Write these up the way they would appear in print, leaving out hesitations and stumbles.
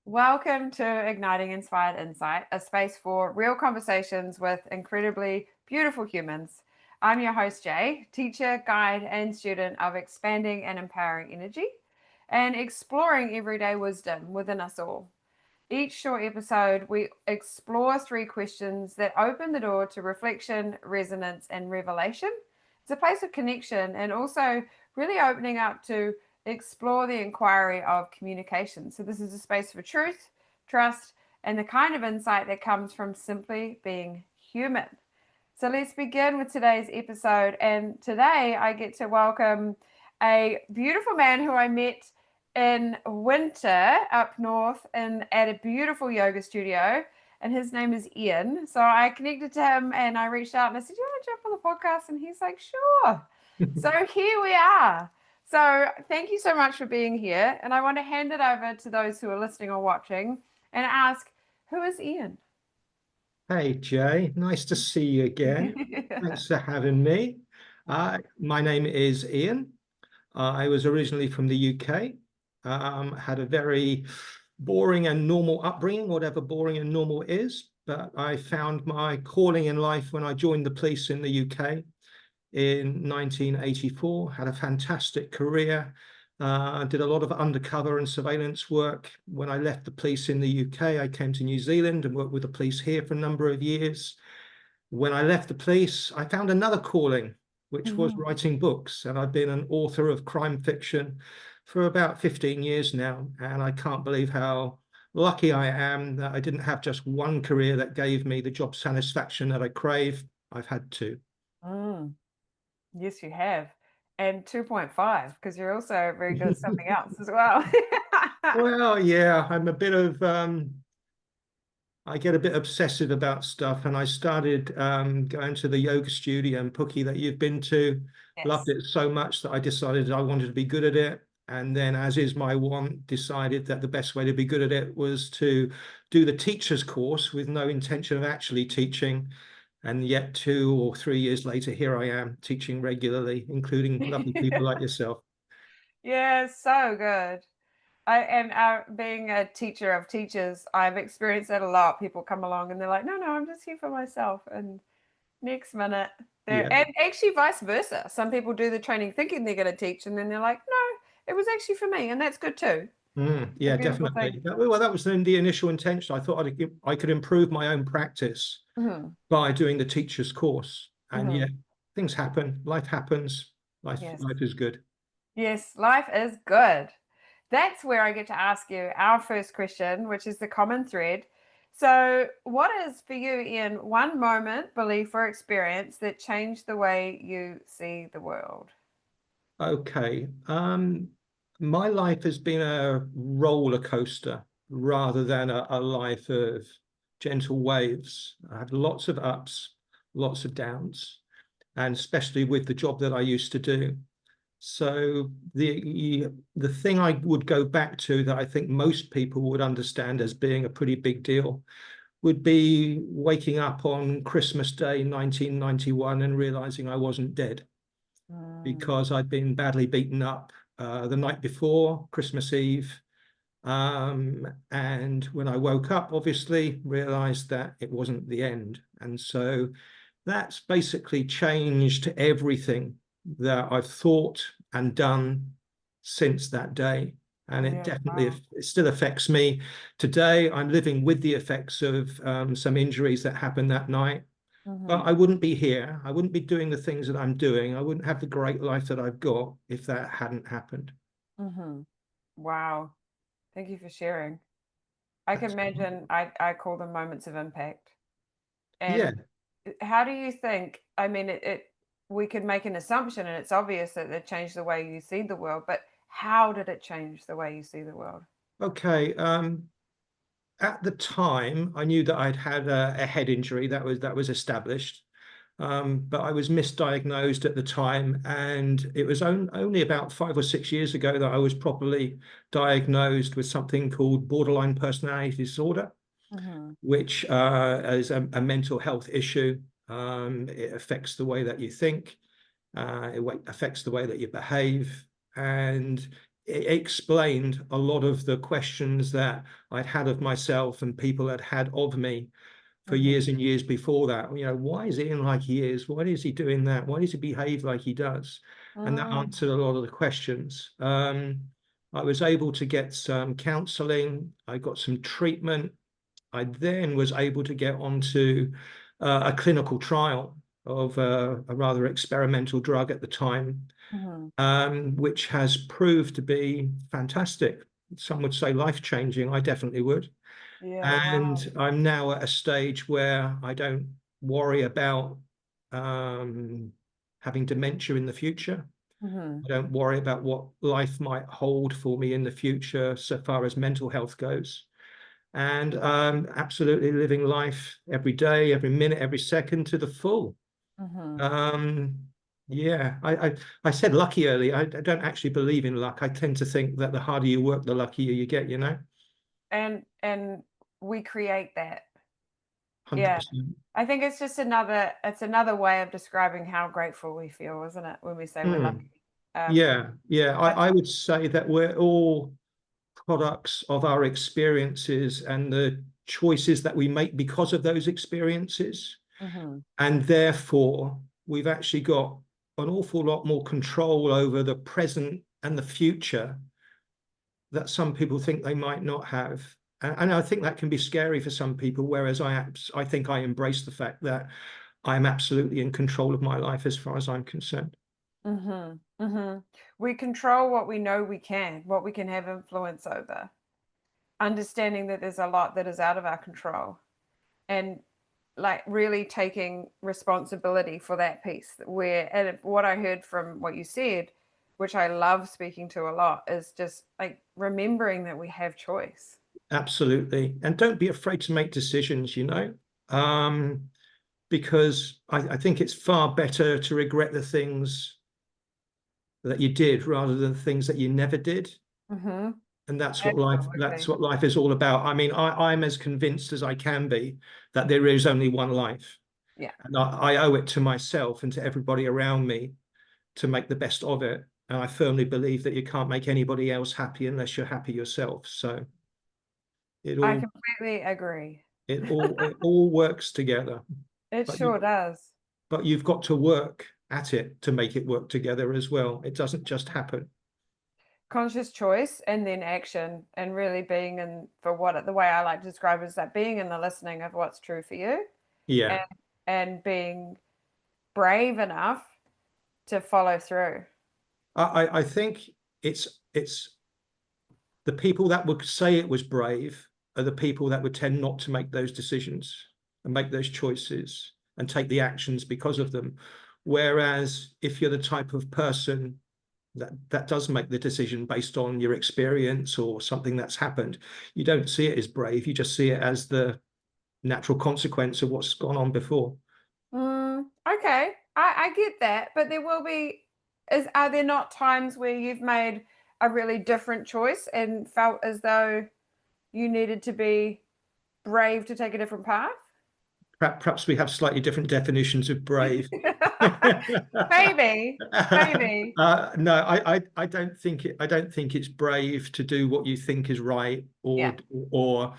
Welcome to Igniting Inspired Insight, a space for real conversations with incredibly beautiful humans. I'm your host, Jae, teacher, guide, and student of expanding and empowering energy and exploring everyday wisdom within us all. Each short episode, we explore 3 questions that open the door to reflection, resonance, and revelation. It's a place of connection and also really opening up to explore the inquiry of communication. So, this is a space for truth, trust, and the kind of insight that comes from simply being human. So, let's begin with today's episode. And today, I get to welcome a beautiful man who I met in winter up north and at a beautiful yoga studio, and his name is Ian. So I connected to him and I reached out and I said, "You want to jump on the podcast?" And he's like, "Sure." So here we are. So thank you so much for being here, and I want to hand it over to those who are listening or watching and ask, who is Ian? Hey Jay, nice to see you again. Thanks for having me. My name is Ian. I was originally from the UK. Had a very boring and normal upbringing, whatever boring and normal is. But I found my calling in life when I joined the police in the UK in 1984. Had a fantastic career. Did a lot of undercover and surveillance work. When I left the police in the UK, I came to New Zealand and worked with the police here for a number of years. When I left the police, I found another calling, which was writing books. And I've been an author of crime fiction for about 15 years now. And I can't believe how lucky I am that I didn't have just one career that gave me the job satisfaction that I crave. I've had two. Mm. Yes, you have. And 2.5, because you're also very good at something else as well. Well, yeah, I'm a bit of I get a bit obsessive about stuff, and I started going to the yoga studio and Pookie that you've been to. Loved Yes. it so much that I decided I wanted to be good at it. And then, as is my want, decided that the best way to be good at it was to do the teacher's course with no intention of actually teaching. And yet 2 or 3 years later, here I am teaching regularly, including lovely people like yourself. Yeah, so good. Being a teacher of teachers, I've experienced that a lot. People come along and they're like, "No, I'm just here for myself." And next minute, they're Yeah. and actually vice versa. Some people do the training thinking they're going to teach, and then they're like, "No, it was actually for me," and that's good too. It's a Yeah, beautiful definitely. thing. Well, that was the initial intention. I thought I could improve my own practice Hmm. by doing the teacher's course. And Hmm. yet things happen, life happens, Yes, life is good. yes, life is good. That's where I get to ask you our first question, which is the common thread. So, what is for you, Ian, one moment, belief, or experience that changed the way you see the world? Okay. My life has been a roller coaster rather than a life of gentle waves. I had lots of ups, lots of downs, and especially with the job that I used to do. So the thing I would go back to that I think most people would understand as being a pretty big deal would be waking up on Christmas Day 1991 and realizing I wasn't dead Mm, because I'd been badly beaten up the night before Christmas Eve. And when I woke up, obviously realized that it wasn't the end. And so that's basically changed everything that I've thought and done since that day. And it yeah, definitely wow. it still affects me today. I'm living with the effects of some injuries that happened that night. But Hmm. I wouldn't be here. I wouldn't be doing the things that I'm doing. I wouldn't have the great life that I've got if that hadn't happened. Hmm. Wow. Thank you for sharing. I can That's imagine I call them moments of impact. yeah. And how do you think? I mean, we could make an assumption, and it's obvious that it changed the way you see the world, but how did it change the way you see the world? Okay. At the time, I knew that I'd had a head injury that was established, but I was misdiagnosed at the time, and it was only about 5 or 6 years ago that I was properly diagnosed with something called borderline personality disorder, Hmm. which is a mental health issue. It affects the way that you think, it affects the way that you behave, and it explained a lot of the questions that I'd had of myself and people had had of me for Mm-hmm. years and years before that. Why is Ian like he is? Why is he doing that? Why does he behave like he does? And that Mm, answered a lot of the questions. I was able to get some counseling. I got some treatment. I then was able to get onto a clinical trial of a rather experimental drug at the time, mm-hmm. which has proved to be fantastic. Some would say life-changing. I definitely would. Yeah, wow. And I'm now at a stage where I don't worry about um, having dementia in the future. Mm-hmm. I don't worry about what life might hold for me in the future so far as mental health goes. And absolutely living life every day, every minute, every second to the full. Mm-hmm. Um, yeah, I said lucky earlier. I don't actually believe in luck. I tend to think that the harder you work, the luckier you get, And we create that. Yeah. 100%. I think it's another way of describing how grateful we feel, isn't it? When we say we're Mm. lucky. Um, Yeah, yeah. I, I would say that we're all products of our experiences and the choices that we make because of those experiences. mm-hmm. And therefore, we've actually got an awful lot more control over the present and the future that some people think they might not have. And I think that can be scary for some people, whereas I think I embrace the fact that I'm absolutely in control of my life as far as I'm concerned. Mm-hmm. Mm-hmm. We control what we can have influence over, understanding that there's a lot that is out of our control, and like really taking responsibility for that piece. And what I heard from what you said, which I love speaking to a lot, is just like remembering that we have choice. Absolutely. And don't be afraid to make decisions, um, because I think it's far better to regret the things that you did rather than things that you never did. Mm-hmm. And that's Absolutely. what life is all about. I mean, I'm as convinced as I can be that there is only one life. Yeah. And I owe it to myself and to everybody around me to make the best of it. And I firmly believe that you can't make anybody else happy unless you're happy yourself. So it I all completely agree. it all works together. It But you sure does. but you've got to work at it to make it work together as well. It doesn't just happen. Conscious choice and then action, and really being in, for what the way I like to describe it is that being in the listening of what's true for you, and Yeah. being brave enough to follow through. I think it's the people that would say it was brave are the people that would tend not to make those decisions and make those choices and take the actions because of them. Whereas if you're the type of person that does make the decision based on your experience or something that's happened, you don't see it as brave. You just see it as the natural consequence of what's gone on before. Okay, I get that, but there will be. Are there not times where you've made a really different choice and felt as though you needed to be brave to take a different path? Perhaps we have slightly different definitions of brave. Maybe, maybe. No, I don't think it's brave to do what you think is right, Yeah. or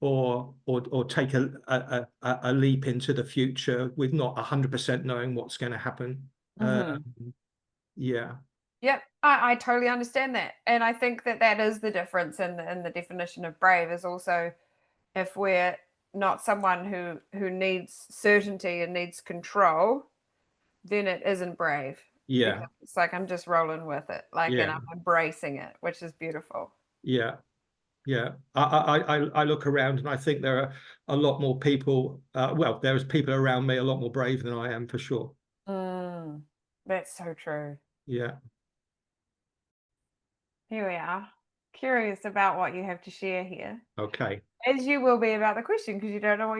or take a leap into the future with not 100% knowing what's going to happen. Hmm. Yeah, Yep, I totally understand that, and I think that that is the difference in the definition of brave is also if we're not someone who needs certainty and needs control, then it isn't brave yeah, because it's like I'm just rolling with it, like, and yeah, I'm embracing it, which is beautiful. yeah, yeah. I look around and I think there are a lot more people. Well, there's people around me a lot more brave than I am for sure. Mm, that's so true. Yeah. Here we are. Curious about what you have to share here, Okay. as you will be about the question because you don't know what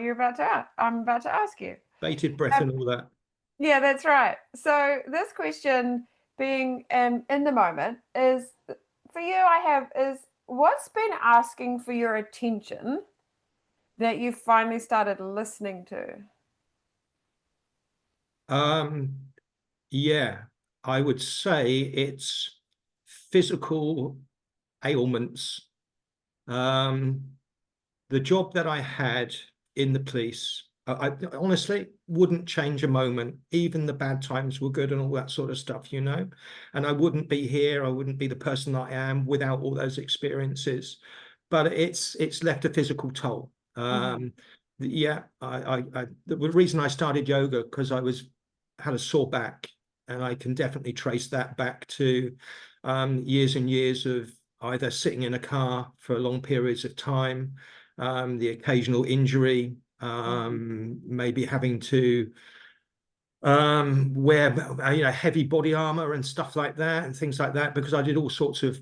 I'm about to ask you. Bated breath Um, and all that. yeah, that's right. So this question, being in the moment, is for you. I have is what's been asking for your attention that you finally started listening to? Yeah, I would say it's physical ailments. The job that I had in the police, I honestly wouldn't change a moment. Even the bad times were good and all that sort of stuff, you know. And I wouldn't be here. I wouldn't be the person that I am without all those experiences. But it's left a physical toll. Mhm. Yeah, the reason I started yoga because had a sore back, and I can definitely trace that back to years and years of either sitting in a car for long periods of time, the occasional injury, Mhm. maybe having to wear heavy body armor and stuff like that and things like that because I did all sorts of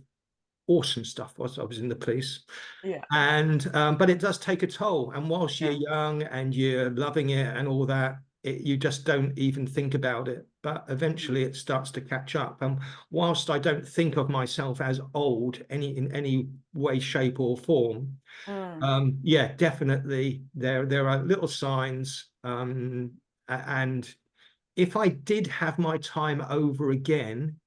awesome stuff whilst I was in the police. Yeah. And but it does take a toll. And whilst you're Yeah. young and you're loving it and all that, you just don't even think about it. But Mhm. eventually it starts to catch up. And whilst I don't think of myself as old in any way, shape, or form, Mm. yeah, definitely there are little signs. And if I did have my time over again,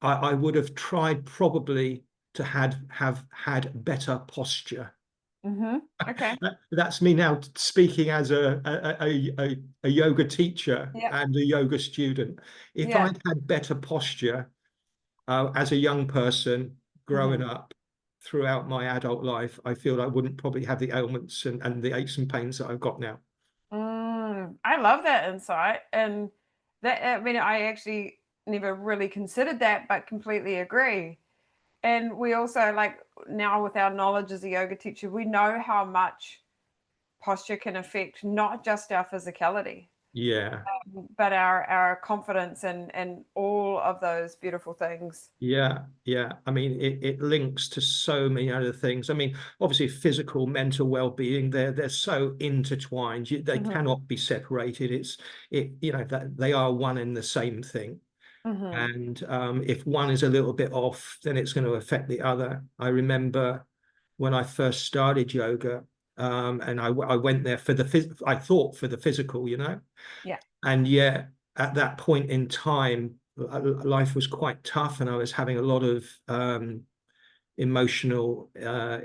I would have tried probably to have had better posture. Mhm. Okay. That's me now speaking as a yoga teacher Yeah. and a yoga student. If Yeah. I'd had better posture as a young person growing Mhm. up throughout my adult life, I feel I wouldn't probably have the ailments and the aches and pains that I've got now. I love that insight, and that I mean, I actually never really considered that, but completely agree. And we also like now with our knowledge as a yoga teacher, we know how much posture can affect not just our physicality, Yeah. but our confidence and all of those beautiful things. Yeah, yeah. I mean, it links to so many other things. I mean, obviously, physical, mental well-being, they're so intertwined. They Hmm. cannot be separated. That they are one and the same thing. Hmm. And if one is a little bit off, then it's going to affect the other. I remember when I first started yoga, and I went there for I thought for the physical, you know, Yeah. and yet at that point in time life was quite tough and I was having a lot of emotional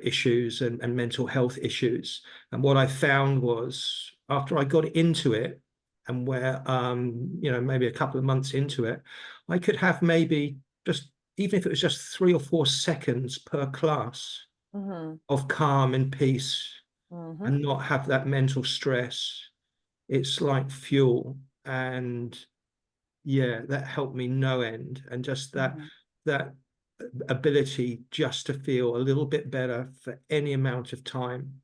issues and mental health issues. And what I found was after I got into it and where maybe a couple of months into it, I could have maybe just even if it was just 3 or 4 seconds per class Hmm. of calm and peace Hmm. and not have that mental stress. It's like fuel. And yeah, that helped me no end. And just Hmm. that ability just to feel a little bit better for any amount of time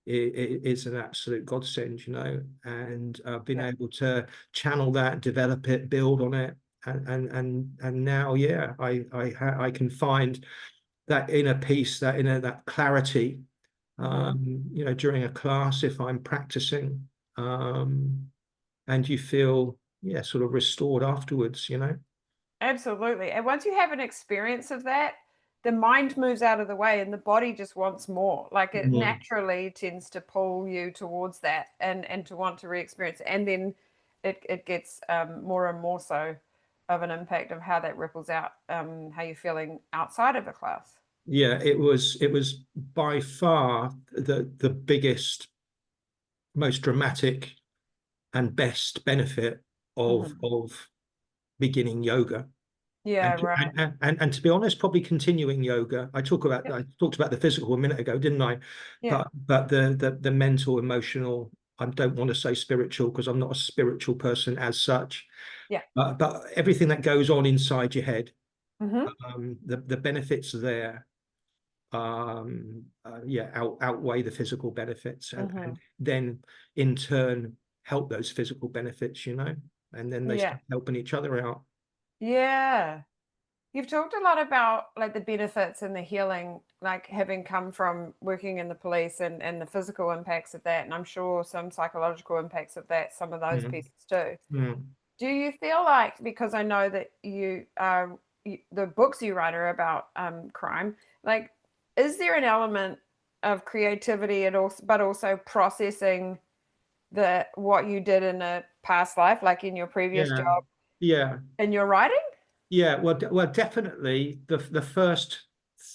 is an absolute godsend, you know. And being Yeah. able to channel that, develop it, build on it, and now, yeah, I can find that inner peace, that clarity, Hmm. during a class if I'm practicing. And you feel, yeah, sort of restored afterwards, you know. Absolutely. And once you have an experience of that, the mind moves out of the way and the body just wants more. Like it Mm. naturally tends to pull you towards that and to want to re-experience it. And then it gets more and more so of an impact of how that ripples out, how you're feeling outside of the class. Yeah, it was by far the biggest, most dramatic and best benefit of Hmm. of beginning yoga. Yeah, And, right. and to be honest, probably continuing yoga. Yep. I talked about the physical a minute ago, didn't I? Yeah. But the mental, emotional, I don't want to say spiritual because I'm not a spiritual person as such. Yeah. But everything that goes on inside your head, Hmm. the benefits there, yeah, outweigh the physical benefits, and Hmm. then in turn help those physical benefits, you know, and then they Yeah. start helping each other out. Yeah. You've talked a lot about like the benefits and the healing, like having come from working in the police and the physical impacts of that, and I'm sure some psychological impacts of that, some of those Mm, pieces too. mm. Do you feel like because I know that the books you write are about crime, like is there an element of creativity and also but also processing the what you did in a past life, like in your previous Yeah, job yeah. in your writing? Yeah, well, definitely the first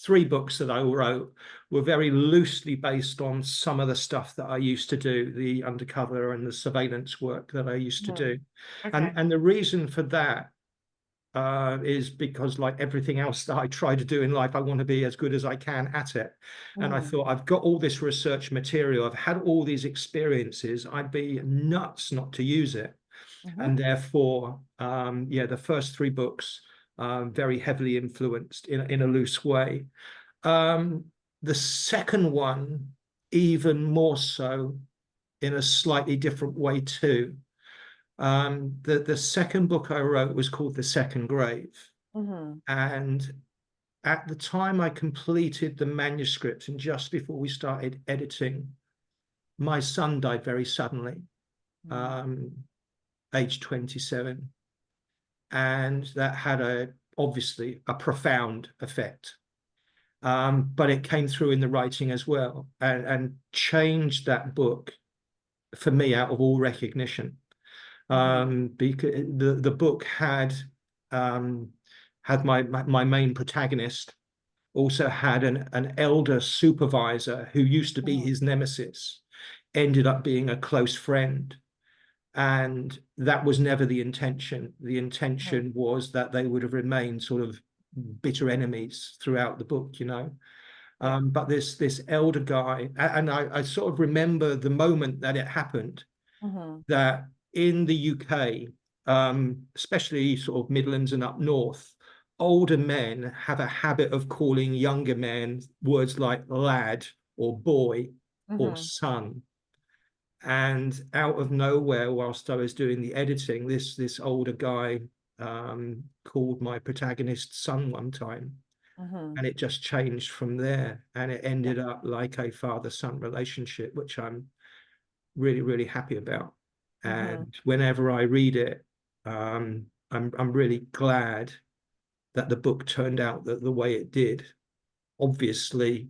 three books that I wrote were very loosely based on some of the stuff that I used to do, the undercover and the surveillance work that I used to Mhm. do. Okay. And the reason for that is because, like everything else that I try to do in life, I want to be as good as I can at it. And I Mhm. thought, I've got all this research material, I've had all these experiences, I'd be nuts not to use it. Mhm. And therefore, yeah, the first three books very heavily influenced in a loose way. Um, the second one, even more so, in a slightly different way too. The second book I wrote was called The Second Grave, Mhm. and at the time I completed the manuscript, and just before we started editing, my son died very suddenly, Mhm. um, age 27. And that had obviously a profound effect. But it came through in the writing as well, and changed that book for me out of all recognition. Mhm. Because the book um, had my main protagonist also had an elder supervisor who used to be Mhm. his nemesis, ended up being a close friend. And that was never the intention. The Mhm. intention was that they would have remained sort of bitter enemies throughout the book, you know. Yeah. But this elder guy, and I sort of remember the moment that it happened, Mhm. that in the UK, especially sort of Midlands and up north, older men have a habit of calling younger men words like lad or boy or Mhm. son. And out of nowhere, whilst I was doing the editing, this older guy called my protagonist's son one time, Mhm. and it just changed from there. And it Yeah. ended up like a father-son relationship, which I'm really, really happy about. Mhm. And whenever I read it, I'm really glad that the book turned out the way it did. Obviously,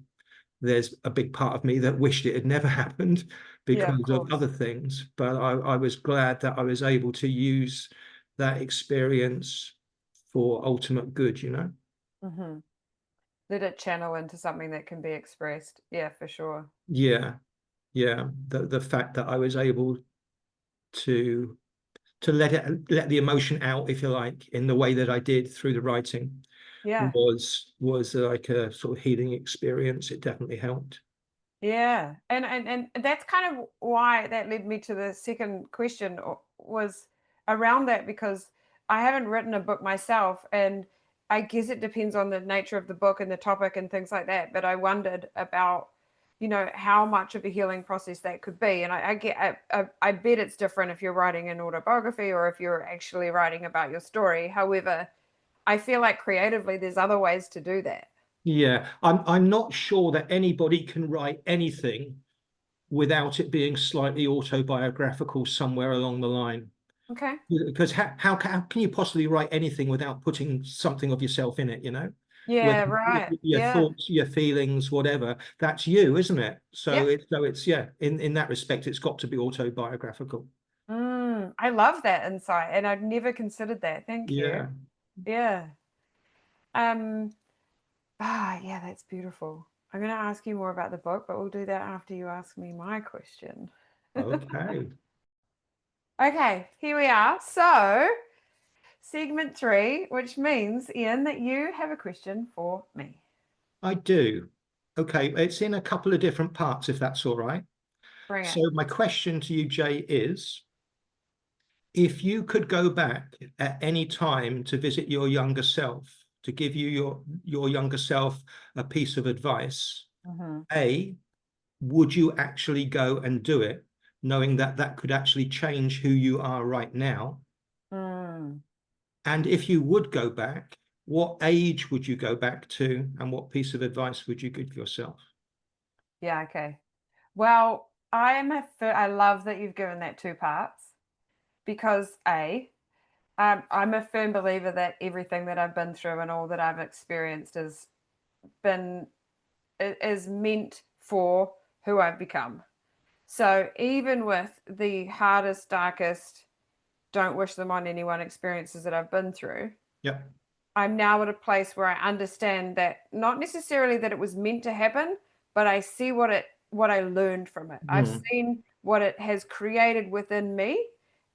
there's a big part of me that wished it had never happened Yeah, of because of course. other things, but I was glad that I was able to use that experience for ultimate good, you know? Mhm. Let it channel into something that can be expressed. Yeah, for sure. Yeah, yeah. The fact that I was able to let the emotion out, if you like, in the way that I did through the writing Yeah. was like a sort of healing experience. It definitely helped. Yeah. And that's kind of why that led me to the second question was around that, because I haven't written a book myself, and I guess it depends on the nature of the book and the topic and things like that, but I wondered about, how much of a healing process that could be. And I bet it's different if you're writing an autobiography or if you're actually writing about your story. However, I feel like creatively there's other ways to do that. Yeah, I'm not sure that anybody can write anything without it being slightly autobiographical somewhere along the line. Okay. Because how can you possibly write anything without putting something of yourself in it, you know? Whether Yeah, right. your Yeah. thoughts, your feelings, whatever, that's you, isn't it? Yep. So it's yeah, in that respect, it's got to be autobiographical. I love that insight, and I'd never considered that. Thank you. Yeah. Yeah. Um, yeah, that's beautiful. I'm going to ask you more about the book, but we'll do that after you ask me my question. Okay. Okay, here we are. So, segment three, which means, Ian, that you have a question for me. I do. Okay, it's in a couple of different parts, if that's all right. Bring So it. my question to you, Jay, is if you could go back at any time to visit your younger self, to give you your younger self a piece of advice, Hmm. A, would you actually go and do it, knowing that that could actually change who you are right now? Mm, And if you would go back, what age would you go back to, and what piece of advice would you give yourself? yeah, okay. Well, I love that you've given that two parts because I'm a firm believer that everything that I've been through and all that I've experienced been is meant for who I've become. So even with the hardest, darkest, don't wish them on anyone experiences that I've been through, Yep. I'm now at a place where I understand that not necessarily that it was meant to happen, but I see what I learned from it. I've Mm. seen what it has created within me.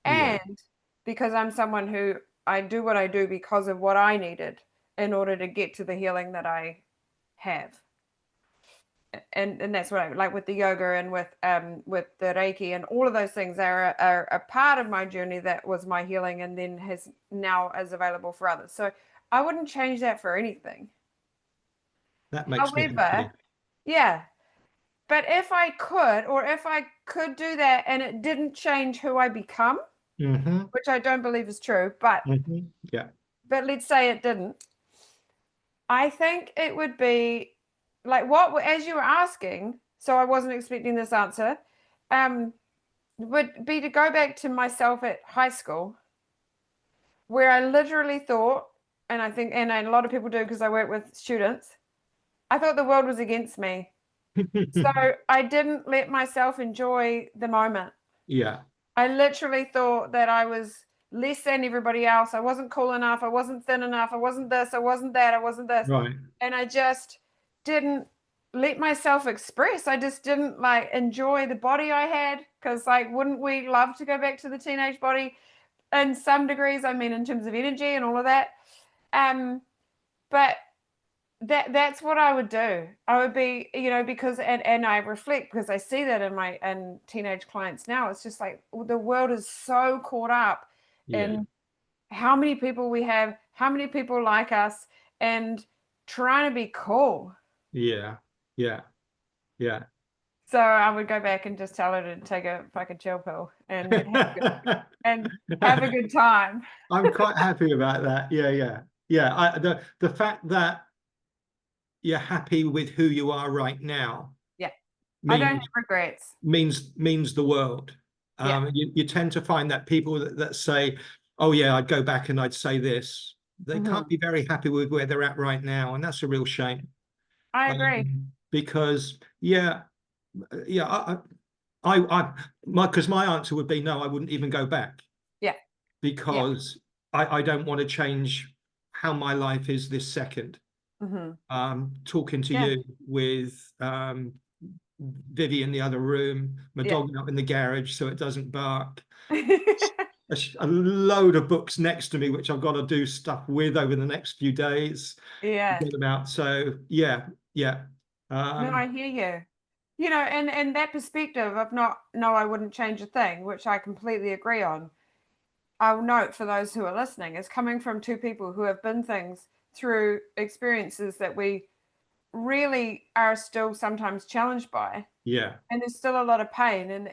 Yeah, And because I'm someone who I do what I do because of what I needed in order to get to the healing that I have. And that's what I like with the yoga and with the Reiki and all of those things are a part of my journey that was my healing and then has now is available for others. So I wouldn't change that for anything. that makes me However, happy. yeah, but if I could, or if I could do that and it didn't change who I become, Hmm. which I don't believe is true, but Yeah. let's say it didn't, I think it would be like what as you were asking, so I wasn't expecting this answer, um, would be to go back to myself at high school, where I literally thought, and I think, and a lot of people do because I work with students, I thought the world was against me. So I didn't let myself enjoy the moment. Yeah, I literally thought that I was less than everybody else. I wasn't cool enough. I wasn't thin enough. I wasn't this. I wasn't that. I wasn't this. right. And I just didn't let myself express. I just didn't like enjoy the body I had because, like, wouldn't we love to go back to the teenage body in some degrees? I mean, in terms of energy and all of that. But that's what I would do. I would be, because and I reflect because I see that in my and teenage clients now. It's just like the world is so caught up Yeah, in how many people we have, how many people like us, and trying to be cool. yeah, yeah, yeah. So I would go back and just tell her to take a fucking chill pill and have a good time. I'm quite happy about that. Yeah, yeah, yeah. The fact that you're happy with who you are right now Yeah, I don't have means regrets. means the world. Yeah. You tend to find that people that say, "Oh yeah, I'd go back and I'd say this." They Hmm. can't be very happy with where they're at right now, and that's a real shame. I agree. Because yeah, yeah, because my answer would be no, I wouldn't even go back Yeah. Yeah. because I don't want to change how my life is this second. Hmm. Talking to Yeah. you with Vivi in the other room, my Yeah. dog out in the garage so it doesn't bark. A load of books next to me, which I've got to do stuff with over the next few days. Yeah. Forget about. So yeah, yeah. No, Um, I hear you. And that perspective of not, no, I wouldn't change a thing, which I completely agree on. I'll note for those who are listening, is coming from two people who have been things through experiences that we really are still sometimes challenged by. yeah. And there's still a lot of pain.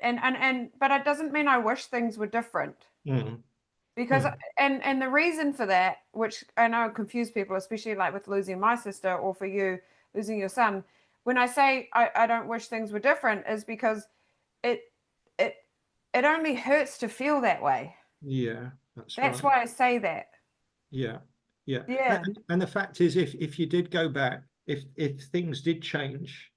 But it doesn't mean I wish things were different. Mm, Because mm, and the reason for that, which I know confuse people, especially like with losing my sister or for you losing your son, when I say I don't wish things were different, is because it it it only hurts to feel that way. yeah, that's That's right. why I say that. Yeah, yeah. Yeah. And the fact is, if you did go back, if things did change,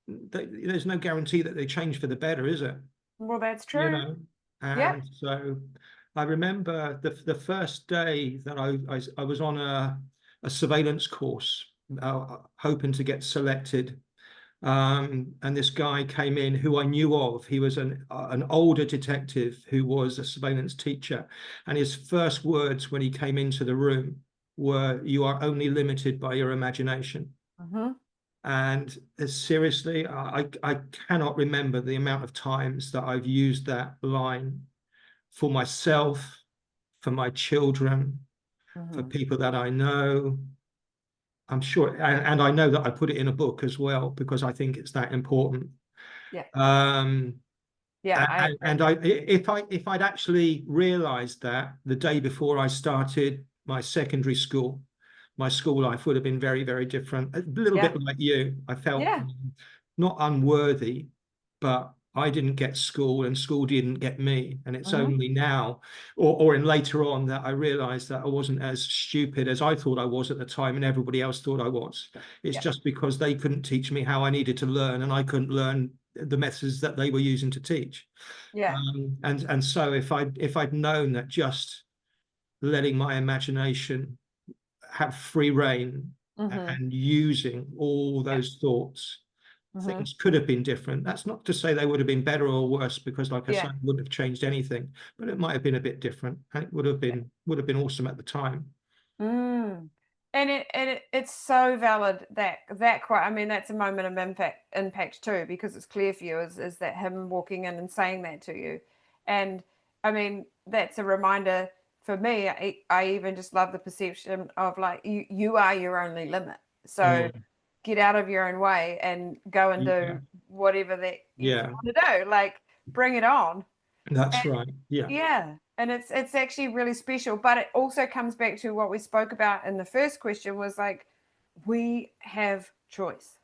there's no guarantee that they change for the better, is it? Well, that's You true. know. Yep. And so I remember the first day that I was on a surveillance course, hoping to get selected. And this guy came in who I knew of. He was an older detective who was a surveillance teacher, and his first words when he came into the room were, "You are only limited by your imagination." Mm-hmm. And seriously, I cannot remember the amount of times that I've used that line for myself, for my children, for Mm-hmm. people that I know. I'm sure, and I know that I put it in a book as well because I think it's that important. Yeah. Um, Yeah, I and agree. if I'd actually realised that the day before I started my secondary school, my school life would have been very, very different. A little Yeah. bit like you, I felt Yeah. not unworthy, but I didn't get school and school didn't get me. And it's Mm-hmm. only now, or in later on, that I realised that I wasn't as stupid as I thought I was at the time, and everybody else thought I was. It's Yeah. just because they couldn't teach me how I needed to learn, and I couldn't learn the methods that they were using to teach. Yeah. And so if I'd known that just letting my imagination have free reign and using all those thoughts, things could have been different. That's not to say they would have been better or worse, because like I said, it wouldn't have changed anything, but it might have been a bit different, and it would have been awesome at the time. Mm. And it's so valid, that quote. I mean, that's a moment of impact too, because it's clear for you is that him walking in and saying that to you. And I mean, that's a reminder for me. I even just love the perception of like you are your only limit. So get out of your own way and go and do whatever that you want to do. Like, bring it on. That's right. Yeah. And it's actually really special. But it also comes back to what we spoke about in the first question, was like, we have choice.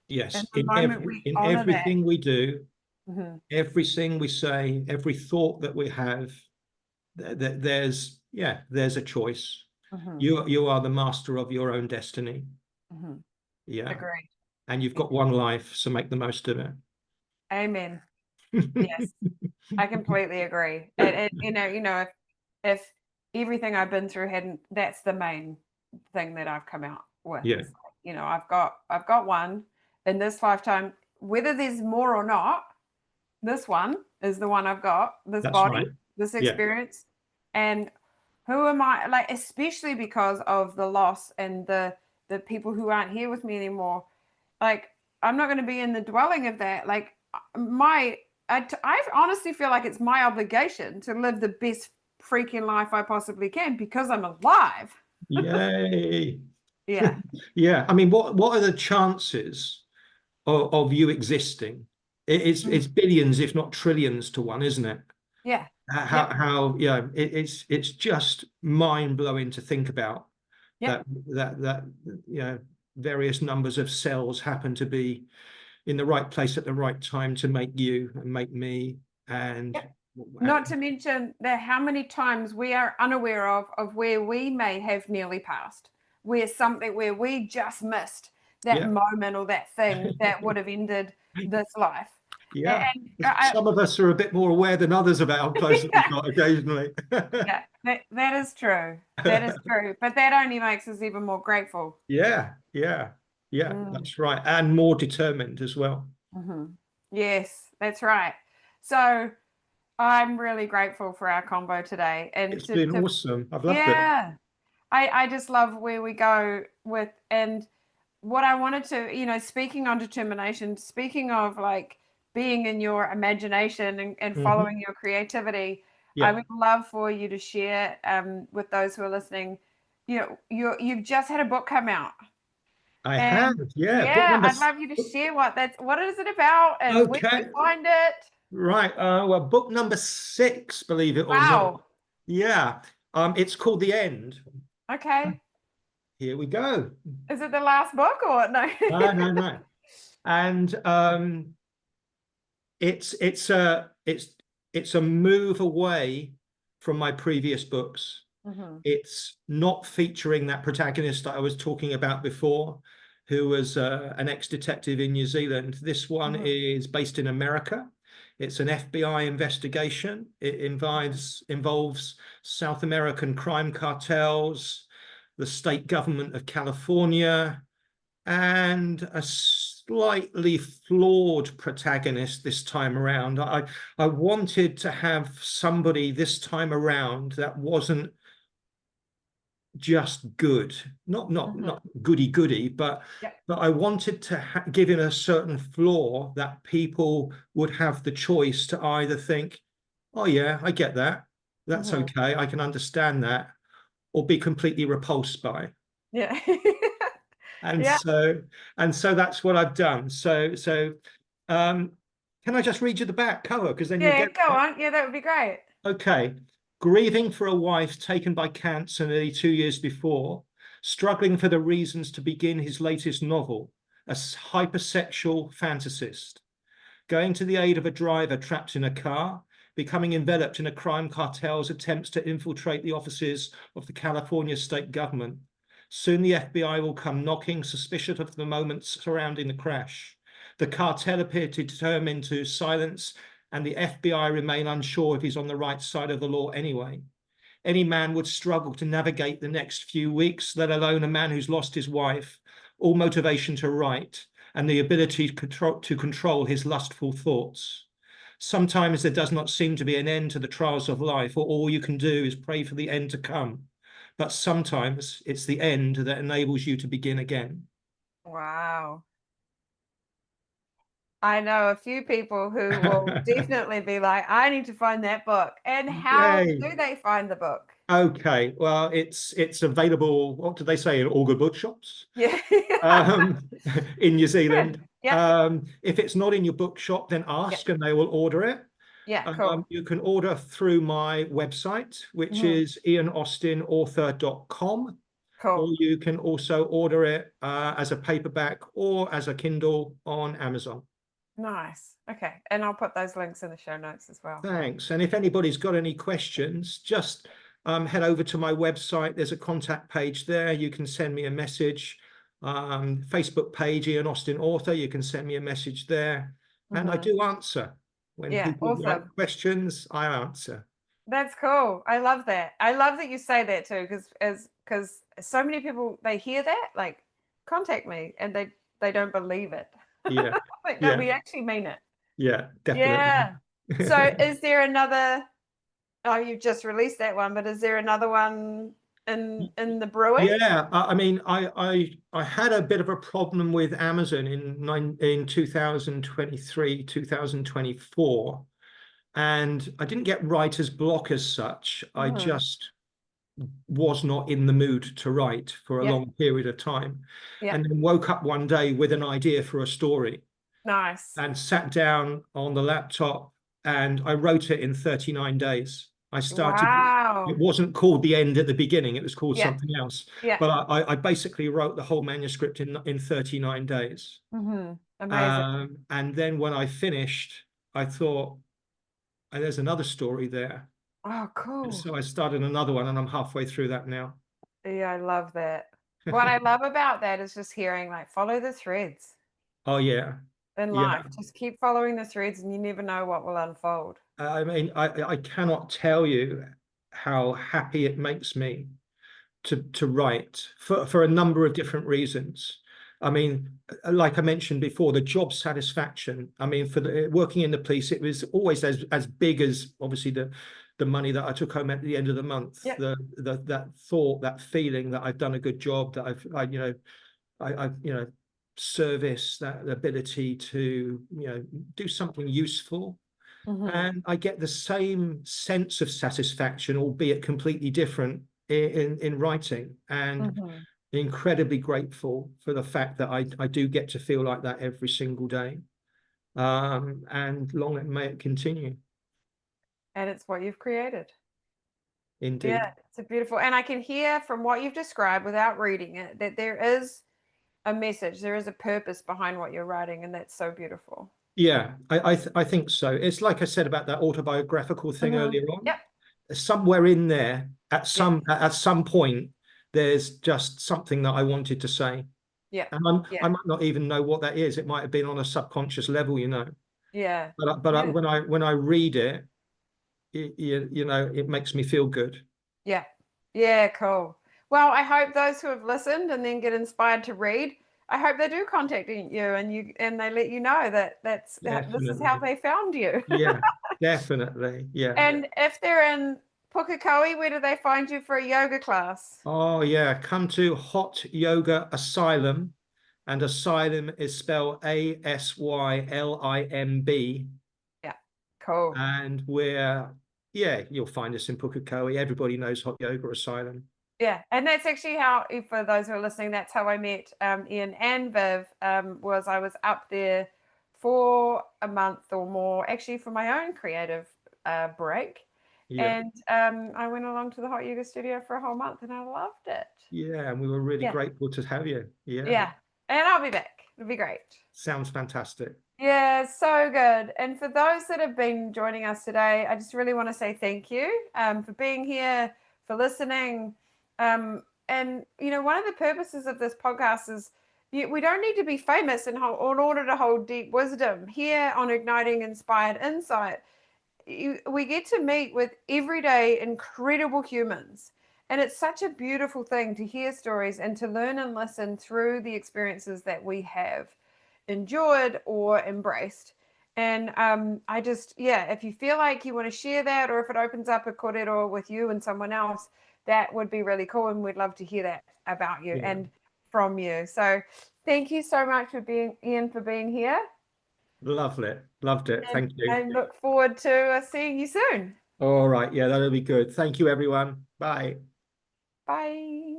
Yes. And the moment we honor Everything we do, that. everything we say, every thought that we have, there's a choice. You are the master of your own destiny. Yeah. Agreed. And you've got one life, so make the most of it. Amen. Yes. I completely agree. And if everything I've been through that's the main thing that I've come out with. Yeah. I've got one in this lifetime, whether there's more or not. This one is the one I've got, this That's body, right. this experience. And who am I, like, especially because of the loss and the people who aren't here with me anymore. Like, I'm not going to be in the dwelling of that. Like, I honestly feel like it's my obligation to live the best freaking life I possibly can, because I'm alive. Yay. Yeah. Yeah. I mean, what are the chances of you existing? It's billions, if not trillions to one, isn't it? Yeah. How it's just mind blowing to think about that various numbers of cells happen to be in the right place at the right time to make you and make me. And not to mention that how many times we are unaware of where we may have nearly passed, where we just missed that moment or that thing that would have ended this life. Yeah. And some of us are a bit more aware than others about how close we got occasionally. Yeah, that is true. That is true. But that only makes us even more grateful. Yeah, that's right. And more determined as well. Yes, that's right. So I'm really grateful for our combo today. And it's been awesome. I've loved it. Yeah. I just love where we go with, and what I wanted to, speaking on determination, speaking of like being in your imagination and following your creativity, I would love for you to share with those who are listening. You've just had a book come out. I have, yeah. Book Yeah, number I'd love you to share what is it about, and where can we find it? Right. Well, book number 6, believe it or not. Yeah. It's called The End. Okay. Here we go. Is it the last book or no? No. And it's a move away from my previous books. It's not featuring that protagonist that I was talking about before, who was an ex-detective in New Zealand. This one is based in America. It's an FBI investigation. It involves South American crime cartels, the state government of California, and a slightly flawed protagonist this time around. I wanted to have somebody this time around that wasn't just good, not goody, but I wanted to give it a certain flaw that people would have the choice to either think, oh yeah, I get that, that's okay, I can understand that, or be completely repulsed by. Yeah. And so that's what I've done. So can I just read you the back cover, because then you'll get go on. Yeah, that would be great. Okay. Grieving for a wife taken by cancer nearly 2 years before, struggling for the reasons to begin his latest novel, a hypersexual fantasist, going to the aid of a driver trapped in a car, becoming enveloped in a crime cartel's attempts to infiltrate the offices of the California state government. Soon the FBI will come knocking, suspicious of the moments surrounding the crash. The cartel appear determined to silence, and the FBI remain unsure if he's on the right side of the law anyway. any man would struggle to navigate the next few weeks, let alone a man who's lost his wife, all motivation to write, and the ability to control his lustful thoughts. Sometimes there does not seem to be an end to the trials of life, or all you can do is pray for the end to come. But sometimes it's the end that enables you to begin again. Wow. I know a few people who will definitely be like, I need to find that book. And how Yay. do they find the book? Okay, well, it's available. What do they say in all good bookshops? Yeah. um, in New Good. Zealand. Yeah. If it's not in your bookshop, then Yeah. ask and they will order it. Yeah. Cool. You can order through my website, which Mhm. is ianaustinauthor.com, or Cool. you can also order it as a paperback or as a Kindle on Amazon. Nice. Okay. And I'll put those links in the show notes as well. Thanks. And if anybody's got any questions, just head over to my website. There's a contact page there. You can send me a message. Facebook page, Ian Austin Author. You can send me a message there. And I Mhm. do answer. When Yeah. people write Awesome. questions, I answer. That's cool. I love that. I love that you say that too, because so many people they hear that like contact me and they don't believe it. Yeah. Like, no, Yeah. we actually mean it. Yeah, definitely. Yeah. So is there another, oh, you've just released that one, but is there another one in the brewing? Yeah, I mean, I had a bit of a problem with Amazon in 2023, 2024, and I didn't get writer's block as such. I Mm-hmm. just was not in the mood to write for a Yeah. long period of time, Yeah. and then woke up one day with an idea for a story Nice. and sat down on the laptop and I wrote it in 39 days. I started, it Wow. wasn't called The End at the beginning, it was called Yeah. something else. Yeah. But I basically wrote the whole manuscript in 39 days. Mm-hmm. Amazing. And then when I finished, I thought, "Oh, there's another story there." Oh, And cool. so I started another one and I'm halfway through that now. Yeah, I love that. What I love about that is just hearing like follow the threads Oh, yeah. in Yeah. life. Just keep following the threads and you never know what will unfold. I mean, I cannot tell you how happy it makes me to write for a number of different reasons. I mean, like I mentioned before, the job satisfaction. I mean, for working in the police, it was always as big as obviously the money that I took home at the end of the month. Yeah. That thought, that feeling that I've done a good job, that I service, that ability to do something using. Mm-hmm. And I get the same sense of satisfaction, albeit completely different, in writing, and Mm-hmm. incredibly grateful for the fact that I do get to feel like that every single day. And long may it continue. And it's what you've created. Yeah, Indeed. it's a beautiful, and I can hear from what you've described without reading it that there is a message, there is a purpose behind what you're writing, and that's so beautiful. Yeah, I think so. It's like I said about that autobiographical thing Mm-hmm. earlier on. Yep. Somewhere in there, Yeah. at some point, there's just something that I wanted to say. Yeah. And Yeah. I might not even know what that is. It might have been on a subconscious level, Yeah. But Yeah. when I read it, it makes me feel good. Yeah. Yeah, cool. Well, I hope those who have listened and then get inspired to read, I hope they do contact you and they let you know that this is how Definitely. they found you. Yeah, definitely. Yeah. And if they're in Pukekohe, where do they find you for a yoga class? Oh, yeah. Come to Hot Yoga Asylum, and asylum is spelled Asylimb. Yeah, cool. And you'll find us in Pukekohe. Everybody knows Hot Yoga Asylum. Yeah, and that's actually how, for those who are listening, that's how I met Ian and Viv. Was I was up there for a month or more, actually for my own creative break, Yeah. and I went along to the hot yoga studio for a whole month, and I loved it. Yeah, and we were really Yeah, grateful to have you. Yeah. yeah, and I'll be back. It'll be great. Sounds fantastic. Yeah, so good. And for those that have been joining us today, I just really want to say thank you for being here, for listening. And, one of the purposes of this podcast is we don't need to be famous in order to hold deep wisdom. Here on Igniting Inspired Insight, we get to meet with everyday incredible humans. And it's such a beautiful thing to hear stories and to learn and listen through the experiences that we have enjoyed or embraced. And I just, yeah, if you feel like you want to share that, or if it opens up a korero with you and someone else, that would be really cool. And we'd love to hear that about you Yeah. and from you. So thank you so much for being, Ian, for being here. Loved it. Loved it. And Thank you. I look forward to seeing you soon. All right. Yeah, that'll be good. Thank you, everyone. Bye. Bye.